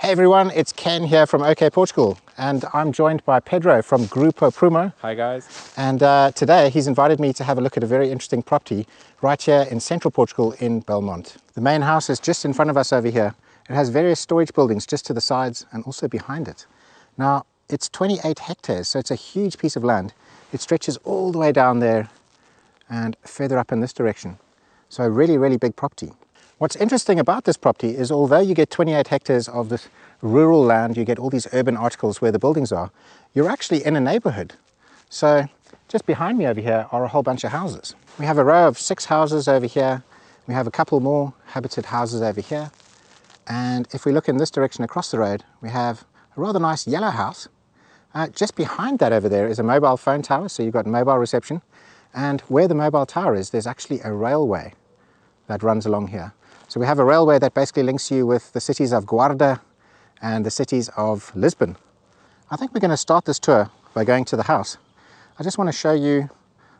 Hey everyone, it's Ken here from OKportugal, and I'm joined by Pedro from Grupo Prummo. Hi guys. And today he's invited me to have a look at a very interesting property right here in central Portugal in Belmonte. The main house is just in front of us over here. It has various storage buildings just to the sides and also behind it. Now, it's 28 hectares, so it's a huge piece of land. It stretches all the way down there and further up in this direction. So a really, really big property. What's interesting about this property is although you get 28 hectares of this rural land, you get all these urban articles where the buildings are, you're actually in a neighborhood. So just behind me over here are a whole bunch of houses. We have a row of 6 houses over here. We have a couple more habited houses over here. And if we look in this direction across the road, we have a rather nice yellow house. Just behind that over there is a mobile phone tower, so you've got mobile reception. And where the mobile tower is, there's actually a railway that runs along here. So we have a railway that basically links you with the cities of Guarda and the cities of Lisbon. I think we're going to start this tour by going to the house. I just want to show you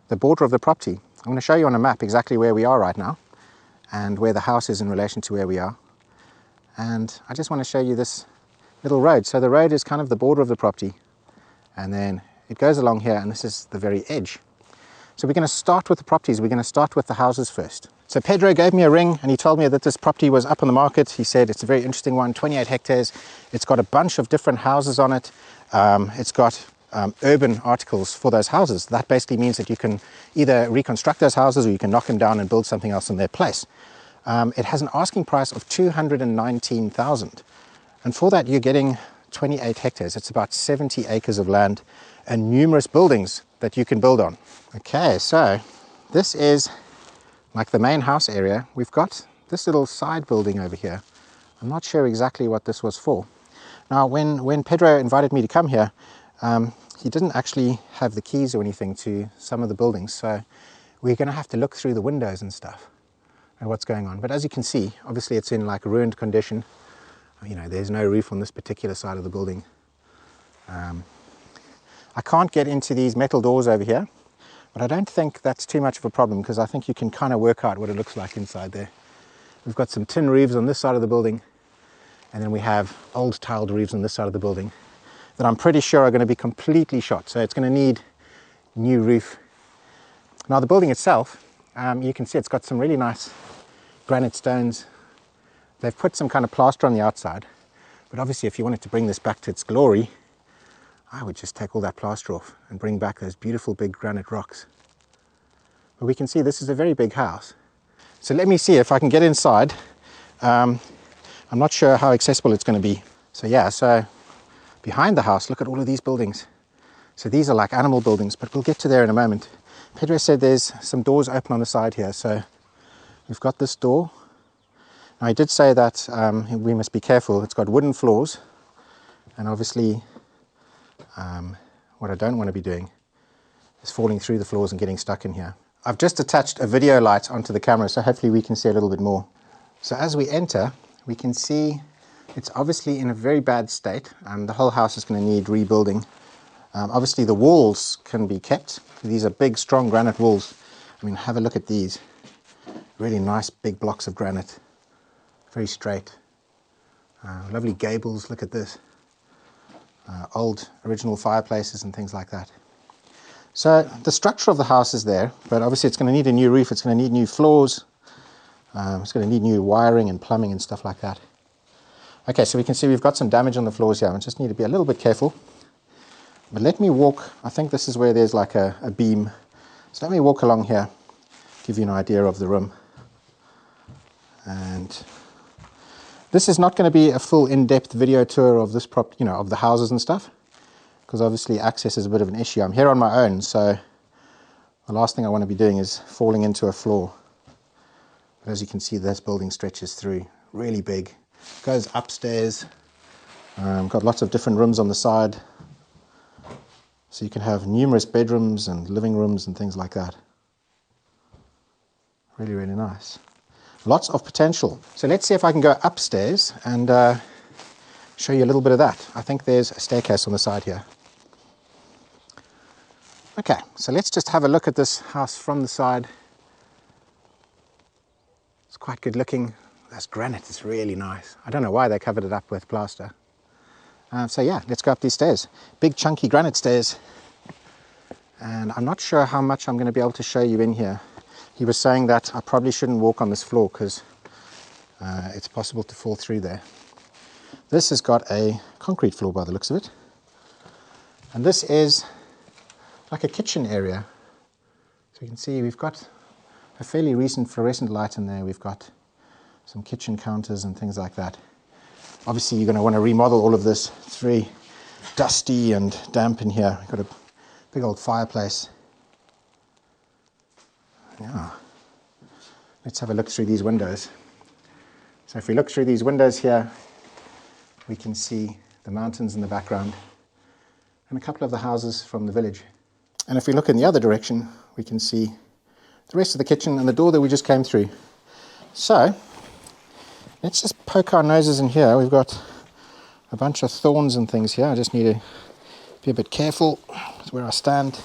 the border of the property. I'm going to show you on a map exactly where we are right now and where the house is in relation to where we are. And I just want to show you this little road. So the road is kind of the border of the property, and then it goes along here, and this is the very edge. So we're going to start with the properties. We're going to start with the houses first. So Pedro gave me a ring and he told me that this property was up on the market. He said it's a very interesting one, 28 hectares. It's got a bunch of different houses on it. It's got urban articles for those houses. That basically means that you can either reconstruct those houses or you can knock them down and build something else in their place. It has an asking price of 219,000. And for that you're getting 28 hectares. It's about 70 acres of land and numerous buildings that you can build on. Okay, so this is like the main house area. We've got this little side building over here. I'm not sure exactly what this was for. Now, when Pedro invited me to come here, he didn't actually have the keys or anything to some of the buildings, so we're going to have to look through the windows and stuff and what's going on. But as you can see, obviously it's in like ruined condition. You know, there's no roof on this particular side of the building. I can't get into these metal doors over here, but I don't think that's too much of a problem because I think you can kind of work out what it looks like inside there. We've got some tin roofs on this side of the building, and then we have old tiled roofs on this side of the building that I'm pretty sure are going to be completely shot. So it's going to need new roof. Now the building itself, you can see it's got some really nice granite stones. They've put some kind of plaster on the outside, but obviously if you wanted to bring this back to its glory, I would just take all that plaster off and bring back those beautiful big granite rocks. But we can see this is a very big house. So let me see if I can get inside. I'm not sure how accessible it's going to be. So yeah, so behind the house, look at all of these buildings. So these are like animal buildings, but we'll get to there in a moment. Pedro said there's some doors open on the side here. So we've got this door. Now he did say that we must be careful. It's got wooden floors, and obviously what I don't want to be doing is falling through the floors and getting stuck in here. I've just attached a video light onto the camera, so hopefully we can see a little bit more. So as we enter, we can see it's obviously in a very bad state. The whole house is going to need rebuilding. Obviously the walls can be kept. These are big, strong granite walls. I mean, have a look at these. Really nice big blocks of granite. Very straight. Lovely gables, look at this. Old original fireplaces and things like that. So the structure of the house is there, but obviously it's going to need a new roof, it's going to need new floors, it's going to need new wiring and plumbing and stuff like that. Okay, so we can see we've got some damage on the floors here. We just need to be a little bit careful. But let me walk, I think this is where there's like a beam. So let me walk along here, give you an idea of the room. And this is not going to be a full in-depth video tour of this of the houses and stuff, because obviously access is a bit of an issue. I'm here on my own, so the last thing I want to be doing is falling into a floor. But as you can see, this building stretches through, really big, goes upstairs, got lots of different rooms on the side, so you can have numerous bedrooms and living rooms and things like that. Really, really nice. Lots of potential. So let's see if I can go upstairs and show you a little bit of that. I think there's a staircase on the side here. Okay, so let's just have a look at this house from the side. It's quite good looking. This granite is really nice. I don't know why they covered it up with plaster. So yeah, let's go up these stairs. Big chunky granite stairs. And I'm not sure how much I'm going to be able to show you in here. He was saying that I probably shouldn't walk on this floor because it's possible to fall through there. This has got a concrete floor by the looks of it. And this is like a kitchen area. So you can see we've got a fairly recent fluorescent light in there. We've got some kitchen counters and things like that. Obviously you're going to want to remodel all of this. It's very dusty and damp in here. We've got a big old fireplace. Yeah. Let's have a look through these windows. So if we look through these windows here, we can see the mountains in the background and a couple of the houses from the village. And if we look in the other direction, we can see the rest of the kitchen and the door that we just came through. So let's just poke our noses in here. We've got a bunch of thorns and things here. I just need to be a bit careful with where I stand.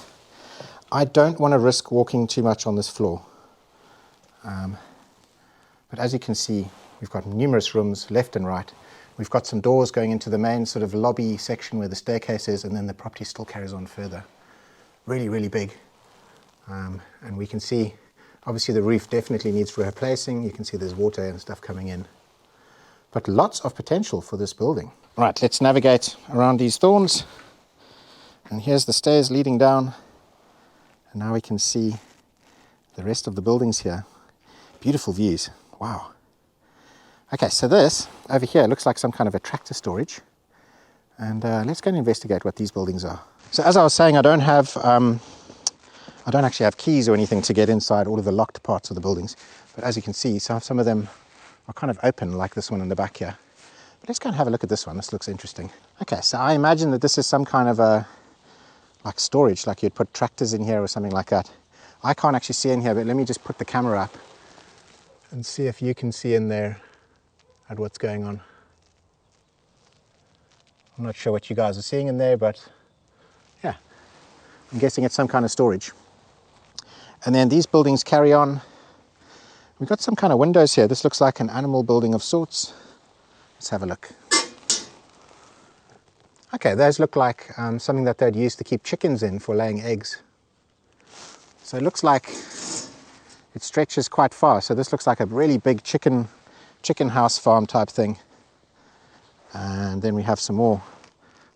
I don't want to risk walking too much on this floor. But as you can see, we've got numerous rooms left and right. We've got some doors going into the main sort of lobby section where the staircase is, and then the property still carries on further. Really, really big. And we can see, obviously the roof definitely needs replacing. You can see there's water and stuff coming in. But lots of potential for this building. Right, let's navigate around these thorns. And here's the stairs leading down. And now we can see the rest of the buildings here. Beautiful views. Wow. Okay, so this over here looks like some kind of a tractor storage. And let's go and investigate what these buildings are. So as I was saying, I don't actually have keys or anything to get inside all of the locked parts of the buildings. But as you can see, some of them are kind of open, like this one in the back here. But let's go and have a look at this one. This looks interesting. Okay, so I imagine that this is some kind of a like storage, like you'd put tractors in here or something like that. I can't actually see in here, but let me just put the camera up and see if you can see in there at what's going on. I'm not sure what you guys are seeing in there, but yeah, I'm guessing it's some kind of storage. And then these buildings carry on. We've got some kind of windows here. This looks like an animal building of sorts. Let's have a look. Okay, those look like something that they'd use to keep chickens in for laying eggs. So it looks like it stretches quite far. So this looks like a really big chicken house farm type thing. And then we have some more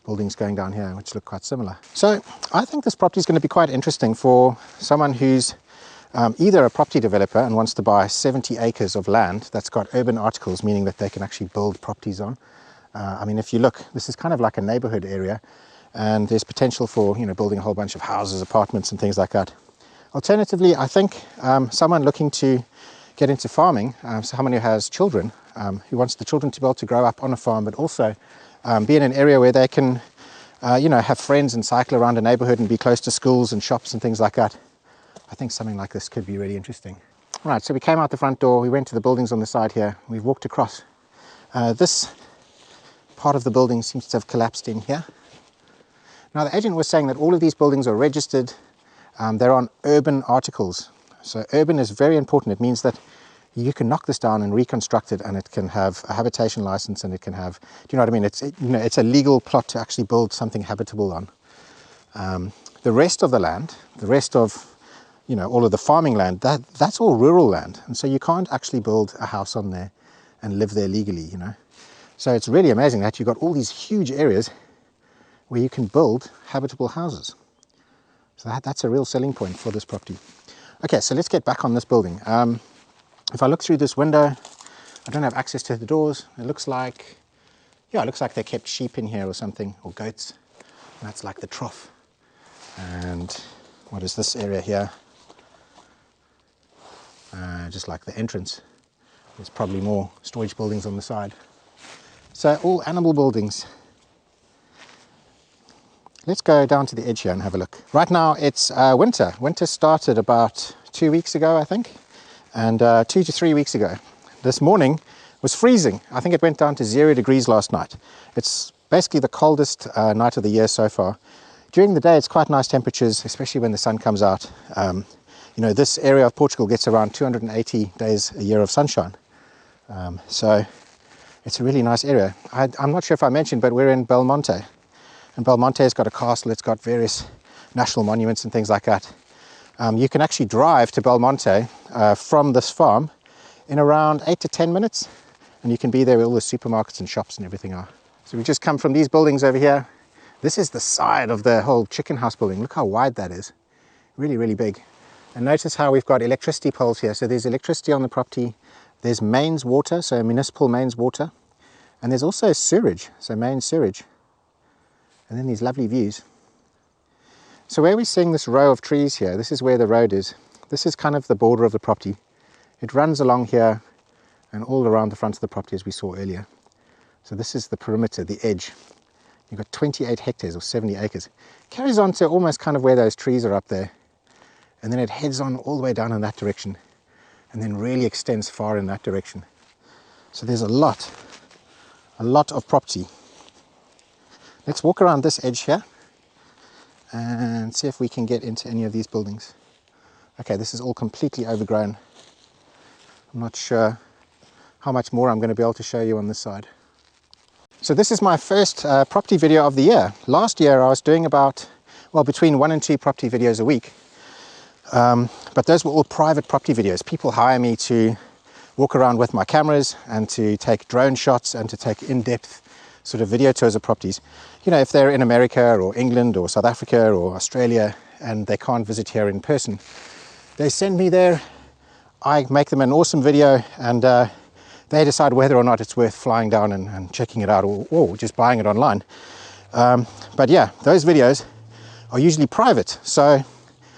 buildings going down here which look quite similar. So I think this property is going to be quite interesting for someone who's either a property developer and wants to buy 70 acres of land that's got urban articles, meaning that they can actually build properties on. I mean, if you look, this is kind of like a neighborhood area, and there's potential for, you know, building a whole bunch of houses, apartments and things like that. Alternatively, I think someone looking to get into farming, someone who has children, who wants the children to be able to grow up on a farm, but also be in an area where they can, you know, have friends and cycle around a neighborhood and be close to schools and shops and things like that. I think something like this could be really interesting. Right, so we came out the front door, we went to the buildings on the side here, we've walked across. This part of the building seems to have collapsed in here. Now the agent was saying that all of these buildings are registered, they're on urban articles. So urban is very important. It means that you can knock this down and reconstruct it, and it can have a habitation license, and it can have, do you know what I mean? It's a legal plot to actually build something habitable on. The rest of the land, the rest of, you know, all of the farming land, that's all rural land, and so you can't actually build a house on there and live there legally, you know. So it's really amazing that you've got all these huge areas where you can build habitable houses. So that's a real selling point for this property. Okay, so let's get back on this building. If I look through this window, I don't have access to the doors. It looks like, yeah, it looks like they kept sheep in here or something, or goats. And that's like the trough. And what is this area here? Just like the entrance. There's probably more storage buildings on the side. So all animal buildings. Let's go down to the edge here and have a look. Right now it's winter. Winter started about 2 weeks ago, I think, and 2 to 3 weeks ago. This morning was freezing. I think it went down to 0 degrees last night. It's basically the coldest night of the year so far. During the day it's quite nice temperatures, especially when the sun comes out. You know, this area of Portugal gets around 280 days a year of sunshine. So it's a really nice area. I'm not sure if I mentioned, but we're in Belmonte. And Belmonte has got a castle, it's got various national monuments and things like that. You can actually drive to Belmonte from this farm in around 8 to 10 minutes, and you can be there where all the supermarkets and shops and everything are. So we just come from these buildings over here. This is the side of the whole chicken house building. Look how wide that is. Really, really big. And notice how we've got electricity poles here. So there's electricity on the property. There's mains water, so municipal mains water. And there's also sewage, so main sewage. And then these lovely views. So where we're seeing this row of trees here, this is where the road is. This is kind of the border of the property. It runs along here and all around the front of the property as we saw earlier. So this is the perimeter, the edge. You've got 28 hectares or 70 acres. Carries on to almost kind of where those trees are up there. And then it heads on all the way down in that direction. And then really extends far in that direction. So there's a lot of property. Let's walk around this edge here and see if we can get into any of these buildings. Okay, this is all completely overgrown. I'm not sure how much more I'm going to be able to show you on this side. So this is my first property video of the year. Last year I was doing about, well, between 1 and 2 property videos a week. But those were all private property videos. People hire me to walk around with my cameras and to take drone shots and to take in-depth sort of video tours of properties. You know, if they're in America or England or South Africa or Australia and they can't visit here in person, they send me there, I make them an awesome video, and they decide whether or not it's worth flying down and checking it out, or just buying it online. But yeah, those videos are usually private, so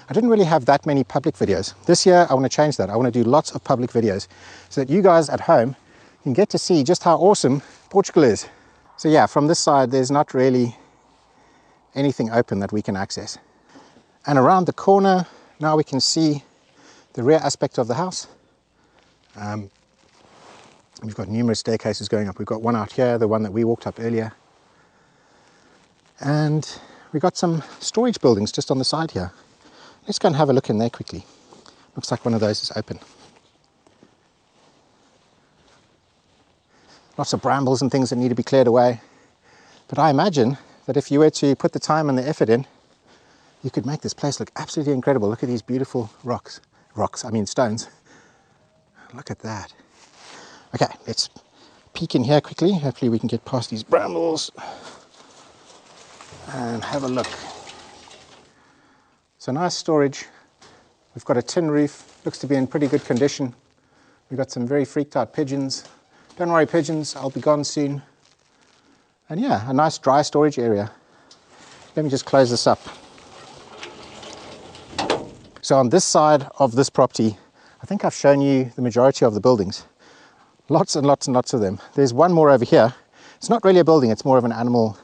I didn't really have that many public videos. This year I want to change that. I want to do lots of public videos so that you guys at home can get to see just how awesome Portugal is. So yeah, from this side there's not really anything open that we can access. And around the corner now we can see the rear aspect of the house. We've got numerous staircases going up. We've got one out here, the one that we walked up earlier. And we've got some storage buildings just on the side here. Let's go and have a look in there quickly. Looks like one of those is open. Lots of brambles and things that need to be cleared away. But I imagine that if you were to put the time and the effort in, you could make this place look absolutely incredible. Look at these beautiful stones. Look at that. Okay, let's peek in here quickly. Hopefully we can get past these brambles and have a look. So nice storage. We've got a tin roof, looks to be in pretty good condition. We've got some very freaked out pigeons. Don't worry pigeons, I'll be gone soon. And yeah, a nice dry storage area. Let me just close this up. So on this side of this property, I think I've shown you the majority of the buildings. Lots and lots and lots of them. There's one more over here. It's not really a building, it's more of an animal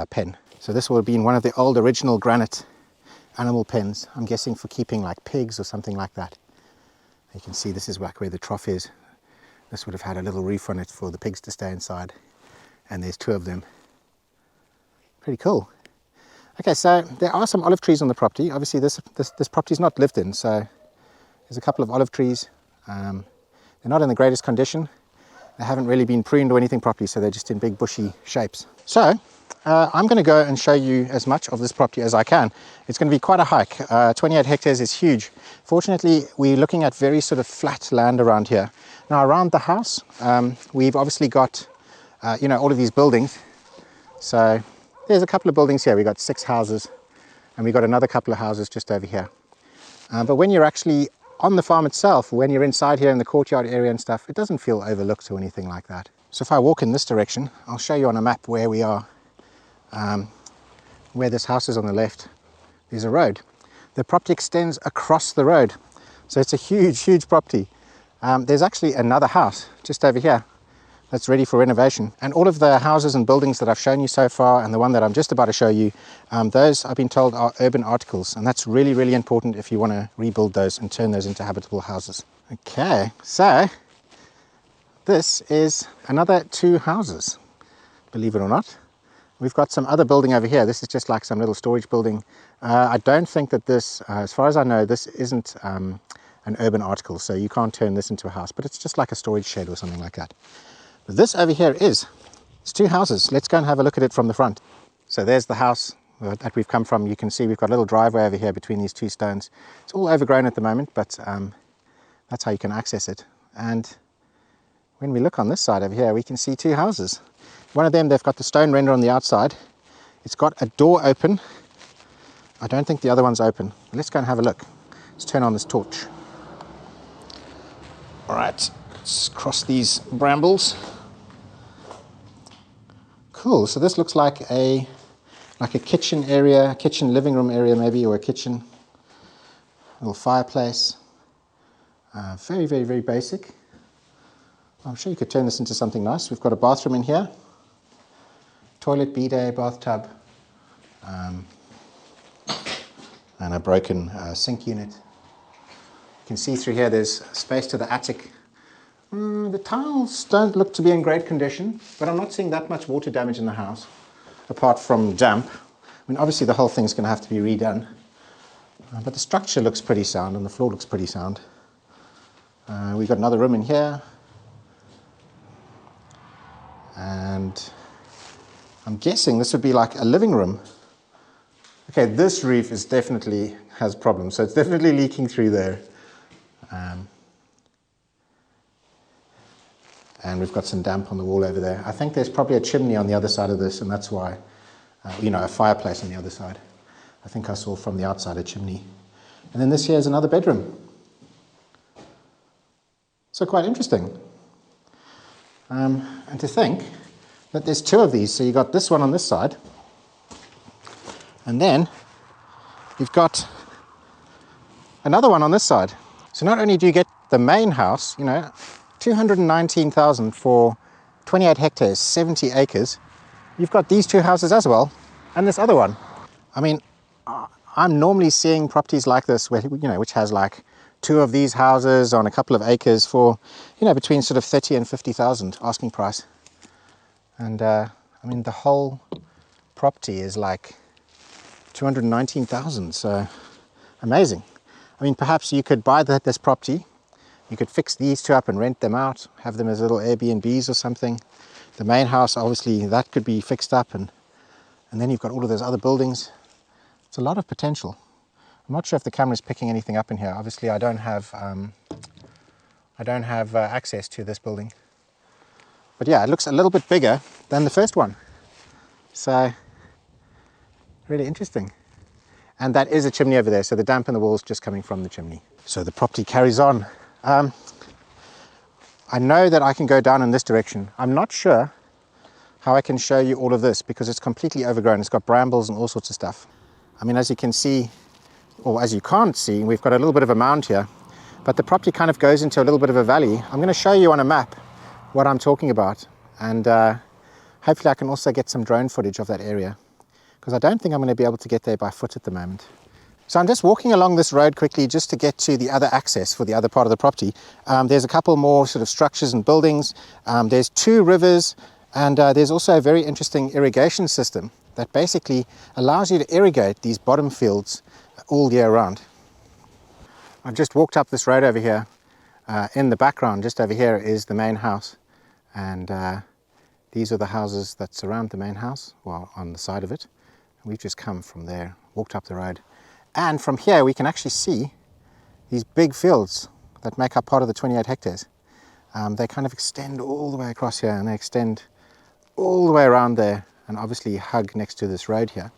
pen. So this will have been one of the old original granite animal pens, I'm guessing for keeping like pigs or something like that. You can see this is like where the trough is. This would have had a little roof on it for the pigs to stay inside. And there's 2 of them. Pretty cool. Okay, so there are some olive trees on the property. Obviously this property is not lived in, so there's a couple of olive trees. They're not in the greatest condition. They haven't really been pruned or anything properly, so they're just in big bushy shapes. So I'm going to go and show you as much of this property as I can. It's going to be quite a hike. 28 hectares is huge. Fortunately, we're looking at very sort of flat land around here. Now around the house, we've obviously got all of these buildings. So there's a couple of buildings here. We've got 6 houses, and we've got another couple of houses just over here. But when you're actually on the farm itself, when you're inside here in the courtyard area and stuff, it doesn't feel overlooked or anything like that. So if I walk in this direction, I'll show you on a map where we are. Where this house is on the left, there's a road. The property extends across the road, so it's a huge property. There's actually another house just over here that's ready for renovation, and all of the houses and buildings that I've shown you so far, and the one that I'm just about to show you, those I've been told are urban articles, and that's really important if you want to rebuild those and turn those into habitable houses. Okay, so this is another 2 houses, believe it or not. We've got some other building over here. This is just like some little storage building. I don't think that this, as far as I know, this isn't an urban article, so you can't turn this into a house, but it's just like a storage shed or something like that. But this over here it's 2 houses. Let's go and have a look at it from the front. So there's the house that we've come from. You can see we've got a little driveway over here between these 2 stones. It's all overgrown at the moment, but that's how you can access it. And when we look on this side over here, we can see 2 houses. One of them, they've got the stone render on the outside. It's got a door open. I don't think the other one's open. Let's go and have a look. Let's turn on this torch. All right, let's cross these brambles. Cool, so this looks like a kitchen area, kitchen living room area maybe, or a kitchen, little fireplace. Very, very, very basic. I'm sure you could turn this into something nice. We've got a bathroom in here, toilet, bidet, bathtub, and a broken sink unit. You can see through here there's space to the attic. The tiles don't look to be in great condition, but I'm not seeing that much water damage in the house, apart from damp. I mean, obviously the whole thing's going to have to be redone, but the structure looks pretty sound and the floor looks pretty sound. We've got another room in here, and I'm guessing this would be like a living room. Okay, this roof is definitely has problems, so it's definitely leaking through there. And we've got some damp on the wall over there. I think there's probably a chimney on the other side of this, and that's why, a fireplace on the other side. I think I saw from the outside a chimney. And then this here is another bedroom. So quite interesting. And to think that there's 2 of these. So you've got this one on this side, and then you've got another one on this side. So not only do you get the main house, 219,000 for 28 hectares, 70 acres. You've got these 2 houses as well, and this other one. I mean, I'm normally seeing properties like this where, which has like 2 of these houses on a couple of acres for, between sort of 30 and 50,000 asking price. And I mean, the whole property is like 219,000, so amazing. I mean, perhaps you could buy this property. You could fix these 2 up and rent them out, have them as little Airbnbs or something. The main house, obviously, that could be fixed up, and then you've got all of those other buildings. It's a lot of potential. I'm not sure if the camera's picking anything up in here. Obviously, I don't have access to this building. But yeah, it looks a little bit bigger than the first one. So, really interesting. And that is a chimney over there, so the damp in the wall is just coming from the chimney. So the property carries on. I know that I can go down in this direction. I'm not sure how I can show you all of this because it's completely overgrown. It's got brambles and all sorts of stuff. I mean, as you can see, or as you can't see, we've got a little bit of a mound here, but the property kind of goes into a little bit of a valley. I'm going to show you on a map what I'm talking about, and hopefully I can also get some drone footage of that area, because I don't think I'm going to be able to get there by foot at the moment. So I'm just walking along this road quickly just to get to the other access for the other part of the property. There's a couple more sort of structures and buildings. There's 2 rivers, and there's also a very interesting irrigation system that basically allows you to irrigate these bottom fields all year round. I've just walked up this road over here. In the background, just over here, is the main house, and these are the houses that surround the main house, well, on the side of it. We've just come from there, walked up the road. And from here we can actually see these big fields that make up part of the 28 hectares. They kind of extend all the way across here, and they extend all the way around there, and obviously hug next to this road here.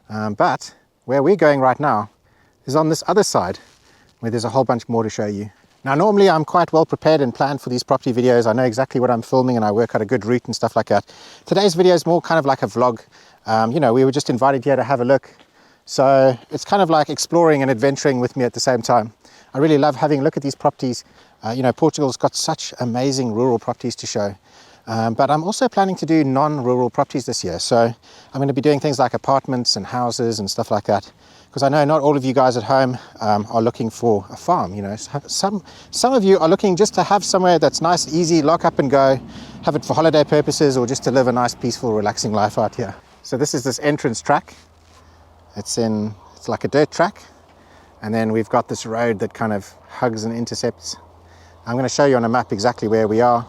But where we're going right now is on this other side, where there's a whole bunch more to show you. Now, normally I'm quite well prepared and planned for these property videos. I know exactly what I'm filming, and I work out a good route and stuff like that. Today's video is more kind of like a vlog. We were just invited here to have a look. So it's kind of like exploring and adventuring with me at the same time. I really love having a look at these properties. Portugal's got such amazing rural properties to show. But I'm also planning to do non-rural properties this year. So I'm going to be doing things like apartments and houses and stuff like that. Because I know not all of you guys at home are looking for a farm. Some of you are looking just to have somewhere that's nice, easy, lock up and go, have it for holiday purposes, or just to live a nice, peaceful, relaxing life out here. So this is this entrance track. It's like a dirt track, And then we've got this road that kind of hugs and intercepts. I'm going to show you on a map exactly where we are.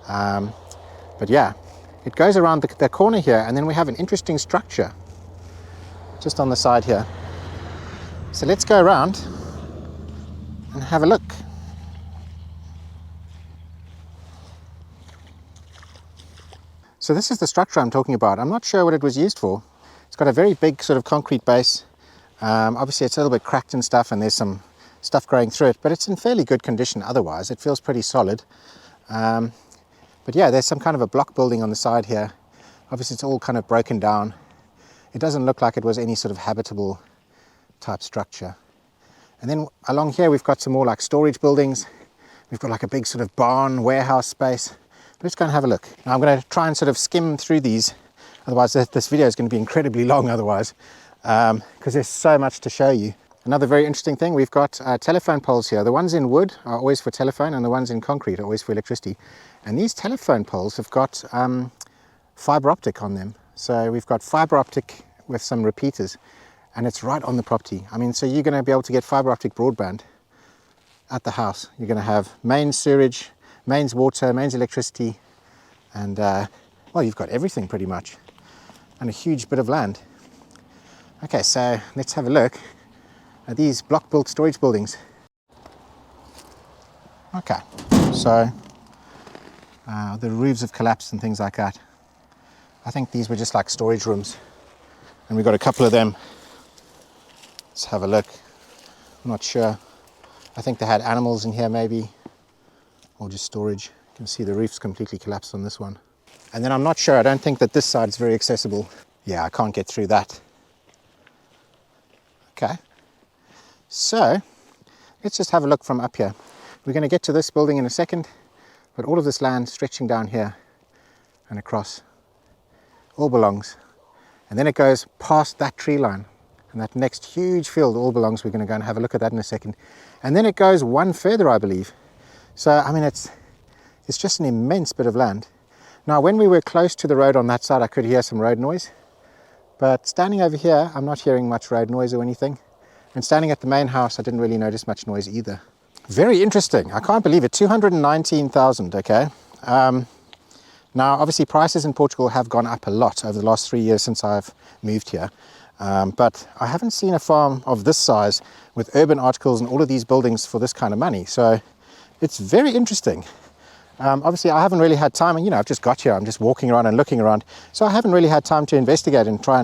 But yeah, it goes around the corner here, and then we have an interesting structure just on the side here. So let's go around and have a look. So this is the structure I'm talking about. I'm not sure what it was used for. It's got a very big sort of concrete base. Obviously it's a little bit cracked and stuff, and there's some stuff growing through it, but it's in fairly good condition otherwise. It feels pretty solid. But yeah, there's some kind of a block building on the side here. Obviously it's all kind of broken down. It doesn't look like it was any sort of habitable type structure. And then along here we've got some more like storage buildings. We've got like a big sort of barn warehouse space. Let's go and have a look. Now I'm going to try and sort of skim through these, otherwise this video is going to be incredibly long otherwise, because there's so much to show you. Another very interesting thing, we've got telephone poles here. The ones in wood are always for telephone, and the ones in concrete are always for electricity. And these telephone poles have got fiber optic on them. So we've got fiber optic with some repeaters, and it's right on the property. I mean, so you're going to be able to get fiber optic broadband at the house. You're going to have mains sewage, mains water, mains electricity, and well, you've got everything pretty much, and a huge bit of land. Okay, so let's have a look at these block built storage buildings. Okay, so the roofs have collapsed and things like that. I think these were just like storage rooms, and we've got a couple of them. Let's have a look. I'm not sure. I think they had animals in here maybe, or just storage. You can see the roof's completely collapsed on this one. And then I'm not sure, I don't think that this side is very accessible. Yeah, I can't get through that. Okay, so let's just have a look from up here. We're going to get to this building in a second, but all of this land stretching down here and across all belongs. And then it goes past that tree line, and that next huge field all belongs. We're going to go and have a look at that in a second. And then it goes one further, I believe. So, I mean, it's just an immense bit of land. Now, when we were close to the road on that side, I could hear some road noise. But standing over here, I'm not hearing much road noise or anything. And standing at the main house, I didn't really notice much noise either. Very interesting. I can't believe it. 219,000, okay? Now, obviously, prices in Portugal have gone up a lot over the last 3 years since I've moved here. But I haven't seen a farm of this size with urban articles and all of these buildings for this kind of money. So it's very interesting. Obviously, I haven't really had time, and I've just got here. I'm just walking around and looking around. So I haven't really had time to investigate and try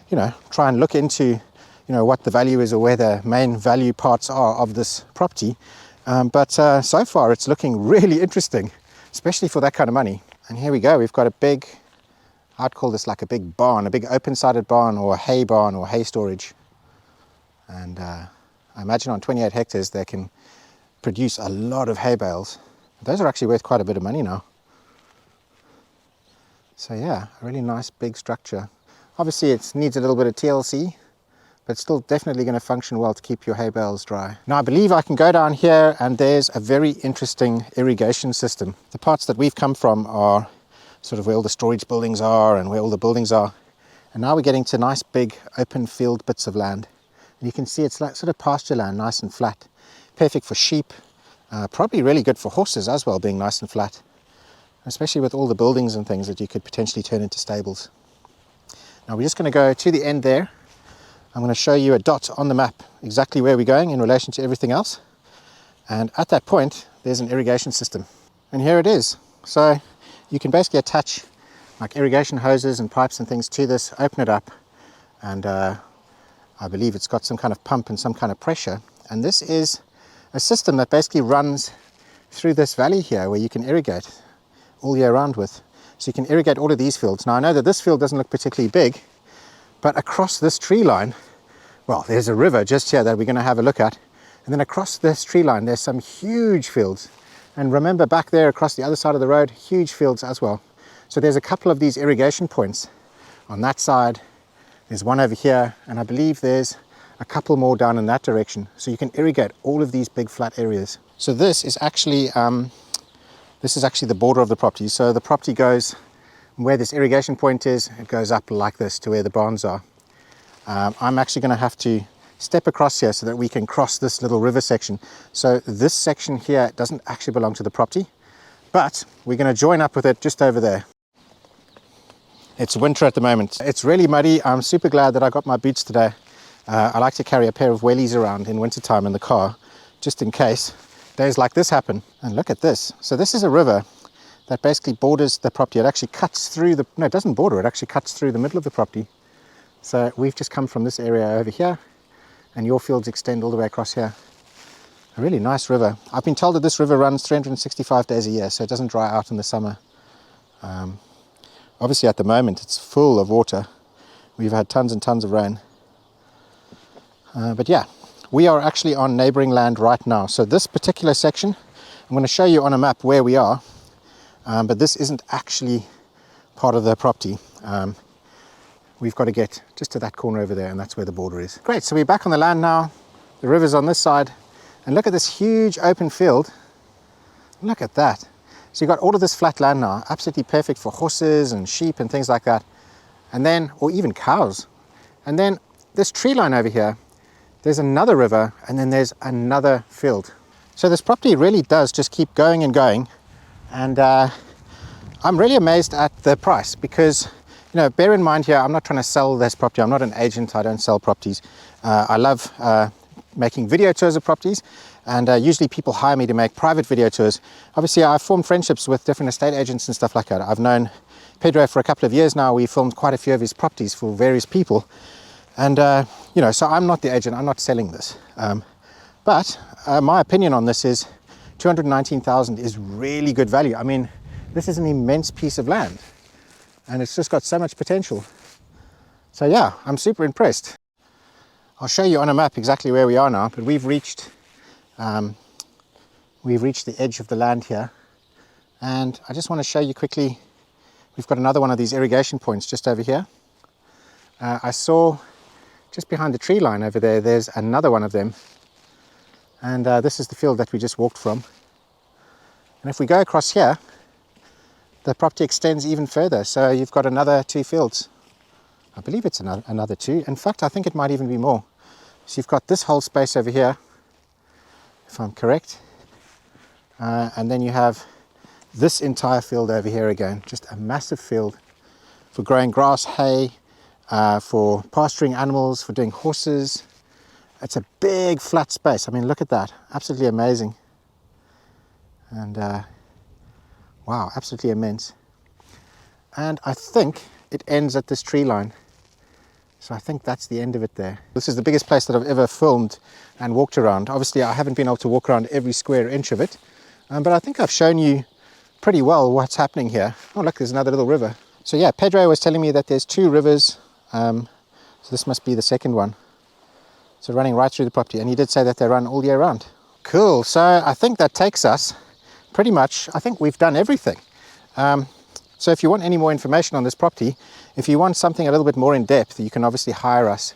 and look into, what the value is or where the main value parts are of this property. But so far, it's looking really interesting, especially for that kind of money. And here we go. We've got a big, I'd call this like a big barn, a big open-sided barn or a hay barn or hay storage. And I imagine on 28 hectares, they can produce a lot of hay bales. Those are actually worth quite a bit of money now. So yeah, a really nice big structure. Obviously it needs a little bit of TLC, but still definitely going to function well to keep your hay bales dry. Now I believe I can go down here, and there's a very interesting irrigation system. The parts that we've come from are sort of where all the storage buildings are and where all the buildings are. And now we're getting to nice big open field bits of land. And you can see it's like sort of pasture land, nice and flat. Perfect for sheep. Probably really good for horses as well, being nice and flat, especially with all the buildings and things that you could potentially turn into stables. Now we're just going to go to the end there. I'm going to show you a dot on the map exactly where we're going in relation to everything else. And at that point, there's an irrigation system. And here it is. So you can basically attach like irrigation hoses and pipes and things to this, open it up, and I believe it's got some kind of pump and some kind of pressure. And this is a system that basically runs through this valley here where you can irrigate all year round with. So you can irrigate all of these fields. Now I know that this field doesn't look particularly big, but across this tree line, well, there's a river just here that we're going to have a look at. And then across this tree line, there's some huge fields. And remember back there across the other side of the road, huge fields as well. So there's a couple of these irrigation points on that side. There's one over here, and I believe there's a couple more down in that direction. So you can irrigate all of these big flat areas. So this is actually the border of the property. So the property goes where this irrigation point is, it goes up like this to where the barns are. I'm actually going to have to step across here so that we can cross this little river section. So this section here doesn't actually belong to the property, but we're going to join up with it just over there. It's winter at the moment. It's really muddy. I'm super glad that I got my boots today. I like to carry a pair of wellies around in wintertime in the car, just in case days like this happen. And look at this. So this is a river that basically borders the property. It actually cuts through the, no, it doesn't border, it actually cuts through the middle of the property. So we've just come from this area over here, and your fields extend all the way across here. A really nice river. I've been told that this river runs 365 days a year, so it doesn't dry out in the summer. Obviously at the moment it's full of water. We've had tons and tons of rain. But yeah, we are actually on neighboring land right now. So this particular section, I'm going to show you on a map where we are, but this isn't actually part of the property. We've got to get just to that corner over there, and that's where the border is. Great, so we're back on the land now. The river's on this side, and look at this huge open field. Look at that. So you've got all of this flat land now, absolutely perfect for horses and sheep and things like that. And then, or even cows. And then this tree line over here, there's another river, and then there's another field. So this property really does just keep going and going. And I'm really amazed at the price because, you know, bear in mind here, I'm not trying to sell this property. I'm not an agent, I don't sell properties. I love making video tours of properties. And usually people hire me to make private video tours. Obviously, I've formed friendships with different estate agents and stuff like that. I've known Pedro for a couple of years now. We filmed quite a few of his properties for various people. And, you know, so I'm not the agent. I'm not selling this. But my opinion on this is 219,000 is really good value. I mean, this is an immense piece of land. And it's just got so much potential. So yeah, I'm super impressed. I'll show you on a map exactly where we are now, but we've reached the edge of the land here, and I just want to show you quickly, we've got another one of these irrigation points just over here. I saw just behind the tree line over there, there's another one of them, and this is the field that we just walked from. And if we go across here, the property extends even further, so you've got another 2 fields. I believe it's another 2. In fact, I think it might even be more. So you've got this whole space over here, if I'm correct, and then you have this entire field over here again, just a massive field for growing grass, hay, for pasturing animals, for doing horses. It's a big flat space. I mean, look at that, absolutely amazing. And wow, absolutely immense. And I think it ends at this tree line. So I think that's the end of it there. This is the biggest place that I've ever filmed and walked around. Obviously, I haven't been able to walk around every square inch of it, but I think I've shown you pretty well what's happening here. Oh, look, there's another little river. So yeah, Pedro was telling me that there's 2 rivers. So this must be the second one. So running right through the property. And he did say that they run all year round. Cool. So I think that takes us pretty much, I think we've done everything. So if you want any more information on this property, if you want something a little bit more in depth, you can obviously hire us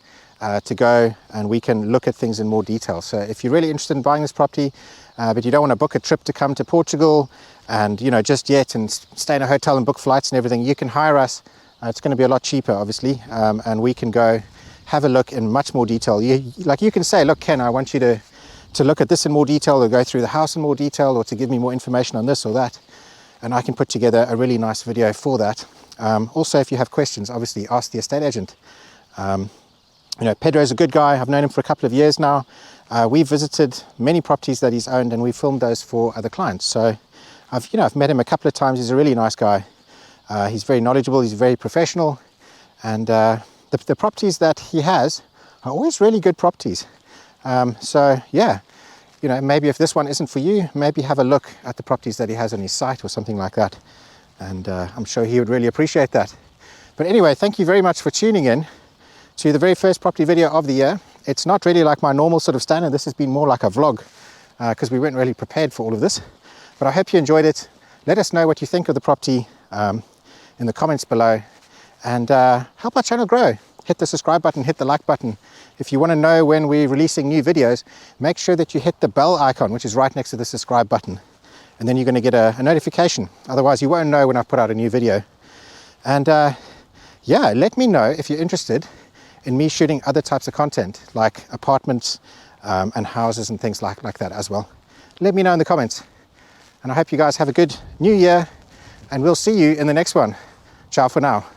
to go and we can look at things in more detail. So if you're really interested in buying this property, but you don't want to book a trip to come to Portugal and, you know, just yet and stay in a hotel and book flights and everything, you can hire us. It's going to be a lot cheaper, obviously, and we can go have a look in much more detail. You can say, look, Ken, I want you to look at this in more detail, or go through the house in more detail, or to give me more information on this or that. And I can put together a really nice video for that. Also, if you have questions, obviously ask the estate agent. You know, Pedro's a good guy. I've known him for a couple of years now. We've visited many properties that he's owned, and we filmed those for other clients. So I've met him a couple of times. He's a really nice guy. He's very knowledgeable. He's very professional. And the properties that he has are always really good properties. So yeah, you know, maybe if this one isn't for you, maybe have a look at the properties that he has on his site or something like that. And I'm sure he would really appreciate that. But anyway, thank you very much for tuning in to the very first property video of the year. It's not really like my normal sort of standard. This has been more like a vlog because we weren't really prepared for all of this. But I hope you enjoyed it. Let us know what you think of the property in the comments below, and help our channel grow. Hit the subscribe button, hit the like button. If you want to know when we're releasing new videos, make sure that you hit the bell icon, which is right next to the subscribe button. And then you're going to get a notification. Otherwise, you won't know when I've put out a new video. And yeah, let me know if you're interested in me shooting other types of content, like apartments and houses and things like that as well. Let me know in the comments. And I hope you guys have a good new year, and we'll see you in the next one. Ciao for now.